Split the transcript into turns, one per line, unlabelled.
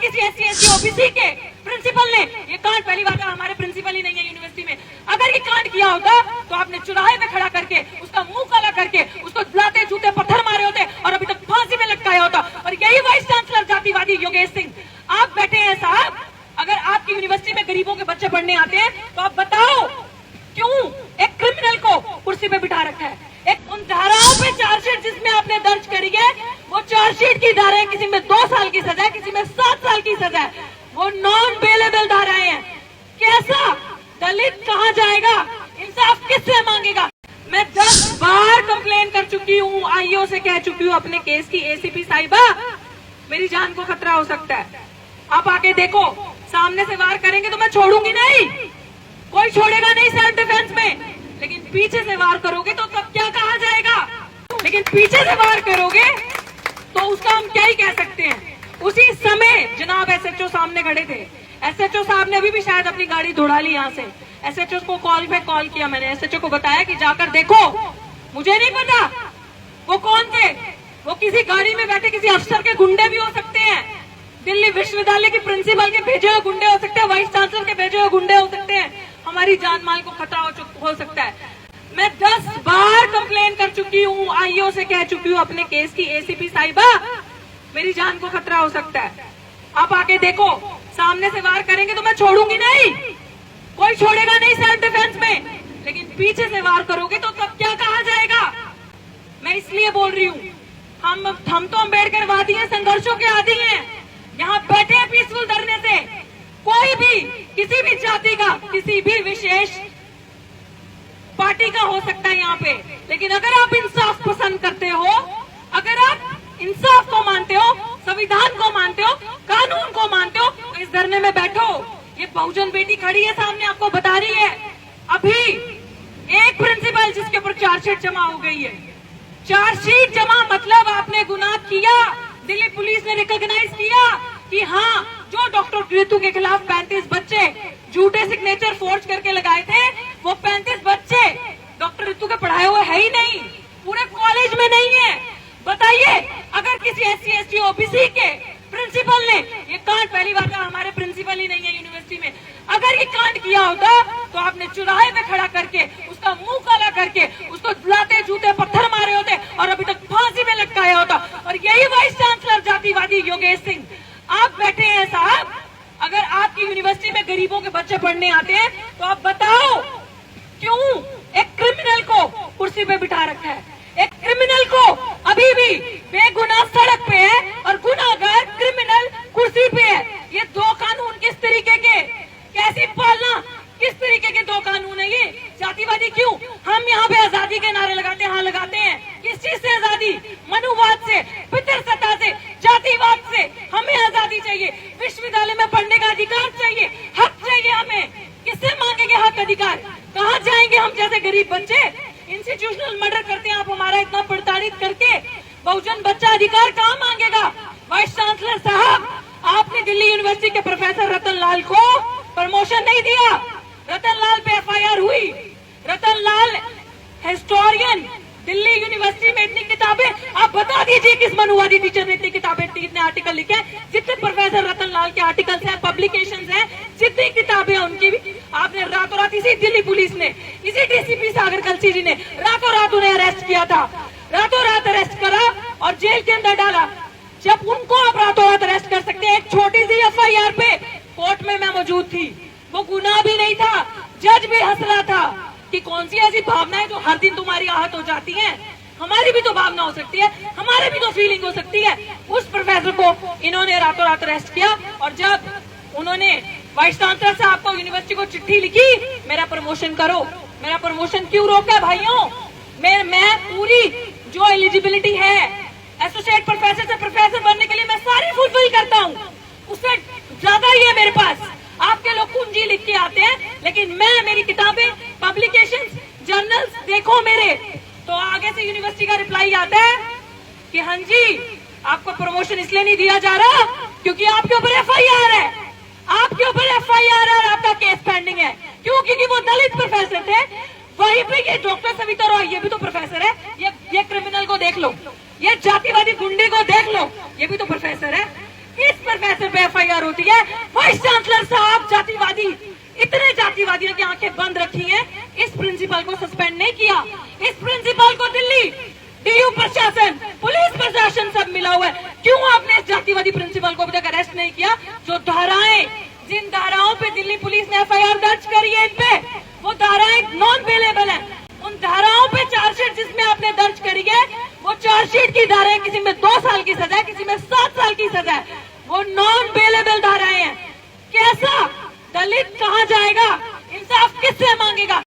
किसी SC OBC के principal ने, ये कांड पहली बार हमारे प्रिंसिपल ही नहीं है यूनिवर्सिटी में, अगर ये कांड किया होता तो आपने चौराहे में खड़ा करके उसका मुंह काला करके उसको लाते जूते पत्थर मारे होते और अभी तक फांसी में लटकाया होता। और यही वाइस चांसलर जातिवादी योगेश सिंह, आप बैठे हैं साहब, अगर आपकी यूनिवर्सिटी में गरीबों के बच्चे पढ़ने आते हैं तो आप बताओ क्यों एक क्रिमिनल को कुर्सी पे बिठा रखा है। एक उन धाराओं पे चार्जशीट जिसमें आपने दर्ज करी है, वो चार्जशीट की धाराएं किसी में 2 साल की सजा है, किसी में 7 साल की सजा है, वो नॉन बेलेबल धाराएं हैं। कैसा दलित कहाँ जाएगा, इंसाफ किससे मांगेगा। मैं 10 बार कंप्लेन कर चुकी हूँ, आईओ से कह चुकी हूँ अपने केस की, एसीपी साहिबा मेरी जान को खतरा हो सकता है, आप आके देखो, सामने से वार करेंगे तो मैं छोड़ूंगी नहीं, कोई छोड़ेगा नहीं सेल्फ डिफेंस में, लेकिन पीछे से वार करोगे तो तब क्या कहा जाएगा। लेकिन पीछे से वार करोगे तो उसका हम क्या ही कह सकते हैं। उसी समय जनाब SHO सामने खड़े थे, SHO साहब ने अभी भी शायद अपनी गाड़ी दौड़ा ली यहाँ से, SHO को कॉल किया मैंने, SHO को बताया कि जाकर देखो, मुझे नहीं पता वो कौन थे, वो किसी गाड़ी में बैठे किसी अफसर के गुंडे भी हो सकते हैं, दिल्ली विश्वविद्यालय के प्रिंसिपल के भेजे हुए गुंडे हो सकते हैं, वाइस चांसलर के भेजे हुए गुंडे हो सकते हैं, हमारी जान माल को खतरा हो सकता है। मैं 10 बार कंप्लेन कर चुकी हूँ, आईओ से कह चुकी हूँ अपने केस की, एसीपी साहिबा मेरी जान को खतरा हो सकता है, आप आके देखो, सामने से वार करेंगे तो मैं छोड़ूंगी नहीं, कोई छोड़ेगा नहीं सेल्फ डिफेंस में, लेकिन पीछे से वार करोगे तो तब क्या कहा जाएगा। मैं इसलिए बोल रही हूँ, हम तो अम्बेडकरवादी हैं, संघर्षों के आदी हैं, यहाँ बैठे हैं पीसफुल धरने से, कोई भी किसी भी जाति का, किसी भी विशेष पार्टी का हो सकता है यहाँ पे, लेकिन अगर आप इंसाफ पसंद करते हो, अगर आप इंसाफ को मानते हो, संविधान को मानते हो, कानून को मानते हो, तो इस धरने में बैठो। ये बहुजन बेटी खड़ी है सामने, आपको बता रही है, अभी एक प्रिंसिपल जिसके ऊपर चार्जशीट जमा हो गई है, चार्जशीट जमा मतलब आपने गुनाह किया, दिल्ली पुलिस ने रिकॉग्नाइज किया कि हाँ, जो डॉक्टर ऋतु के खिलाफ 35 बच्चे झूठे सिग्नेचर फोर्ज करके लगाए थे, वो 35 बच्चे डॉक्टर ऋतु के पढ़ाए हुए है ही नहीं, पूरे कॉलेज में नहीं है। बताइए, अगर किसी SC OBC के प्रिंसिपल ने, ये कांड पहली बार हमारे प्रिंसिपल ही नहीं है यूनिवर्सिटी में, अगर ये कांड किया होता तो आपने चौराहे में खड़ा करके उसका मुंह काला करके उसको लाते जूते पत्थर मारे होते और अभी तक फांसी में लटकाया होता। और यही वाइस चांसलर जातिवादी योगेश सिंह, आप बैठे हैं साहब, अगर आपकी यूनिवर्सिटी में गरीबों के बच्चे पढ़ने आते हैं तो आप बताओ क्यों एक क्रिमिनल को कुर्सी पे बिठा रखा है। एक क्रिमिनल को अभी भी बेगुनाह सड़क पे है और गुनाहगार क्रिमिनल कुर्सी पे है। ये 2 कानून किस तरीके के, कैसी पालना, किस तरीके के 2 कानून है ये। जातिवादी क्यों, हम यहाँ पे आजादी के नारे लगाते हैं, हाँ लगाते हैं, किस चीज से आजादी, मनुवाद से, पितृसत्ता से, जातिवाद से। हमें आजादी चाहिए, विश्वविद्यालय में पढ़ने का अधिकार चाहिए, हक चाहिए हमें। किससे मांगेंगे हक अधिकार, कहाँ जाएंगे हम जैसे गरीब बच्चे। इंस्टीट्यूशनल मर्डर करते हैं आप हमारा इतना प्रताड़ित करके, बहुजन बच्चा अधिकार कहाँ मांगेगा। वाइस चांसलर साहब, आपने दिल्ली यूनिवर्सिटी के प्रोफेसर रतन लाल को प्रमोशन नहीं दिया, रतन लाल पे FIR हुई, रतन लाल हिस्टोरियन, दिल्ली यूनिवर्सिटी में इतनी किताबें, आप बता दीजिए किस मनुवादी टीचर ने इतनी किताबें, इतने आर्टिकल लिखे, जितने प्रोफेसर रतन लाल के आर्टिकल्स हैं, पब्लिकेशंस हैं, जितनी किताबें हैं उनकी भी आपने रातों रात, इसी दिल्ली पुलिस ने, इसी DCP सागर कलसी जी ने रातों रात उन्हें अरेस्ट किया था, रातों रात अरेस्ट करा और जेल के अंदर डाला। जब उनको आप रातों रात अरेस्ट कर सकते हैं, एक छोटी सी FIR पे, कोर्ट में मैं मौजूद थी, वो गुनाह भी नहीं था, जज भी हंस रहा था कि कौन सी ऐसी भावना है जो हर दिन तुम्हारी आहत हो जाती है, हमारी भी तो भावना हो सकती है, हमारे भी तो फीलिंग हो सकती है। उस प्रोफेसर को इन्होंने रातों रात अरेस्ट किया और जब उन्होंने वाइस चांसलर साहब को यूनिवर्सिटी को चिट्ठी लिखी, मेरा प्रमोशन करो, मेरा प्रमोशन क्यों रोका भाइयों। मैं पूरी जो एलिजिबिलिटी है एसोसिएट प्रोफेसर से प्रोफेसर बनने के लिए मैं सारी फुलफिल करता हूँ, उससे ज्यादा ही है मेरे पास। आपके लोग कुंजी लिख के आते हैं, लेकिन मैं, मेरी किताबें, पब्लिकेशंस, जर्नल्स देखो मेरे, तो आगे से यूनिवर्सिटी का रिप्लाई आता है कि हाँ जी आपको प्रमोशन इसलिए नहीं दिया जा रहा क्योंकि आपके ऊपर FIR है, आपके ऊपर FIR है, आपका केस पेंडिंग है। क्यों? क्योंकि वो दलित प्रोफेसर थे। वहीं पे ये डॉक्टर सविता रॉय, ये भी तो प्रोफेसर है, ये क्रिमिनल को देख लो, ये जातिवादी गुंडे को देख लो, ये भी तो प्रोफेसर है। इस प्रोफेसर पे FIR होती है। वाइस चांसलर साहब जातिवादी, इतने जातिवादियों की आंखें बंद रखी हैं, इस प्रिंसिपल को सस्पेंड नहीं किया। इस प्रिंसिपल को दिल्ली DU प्रशासन, पुलिस प्रशासन सब मिला हुआ है। क्यों आपने इस जातिवादी प्रिंसिपल को अभी तक अरेस्ट नहीं किया? जो धाराएं, जिन धाराओं पे दिल्ली पुलिस ने FIR दर्ज करी है इन पे, वो धाराएं नॉन बेलेबल है। उन धाराओं पे चार्जशीट जिसमें आपने दर्ज करी है, वो चार्जशीट की धाराएं, किसी में 2 साल की सजा है, किसी में 7 साल की सजा है, वो नॉन बेलेबल धाराएं हैं। कैसा दलित कहां जाएगा? इंसाफ किससे मांगेगा?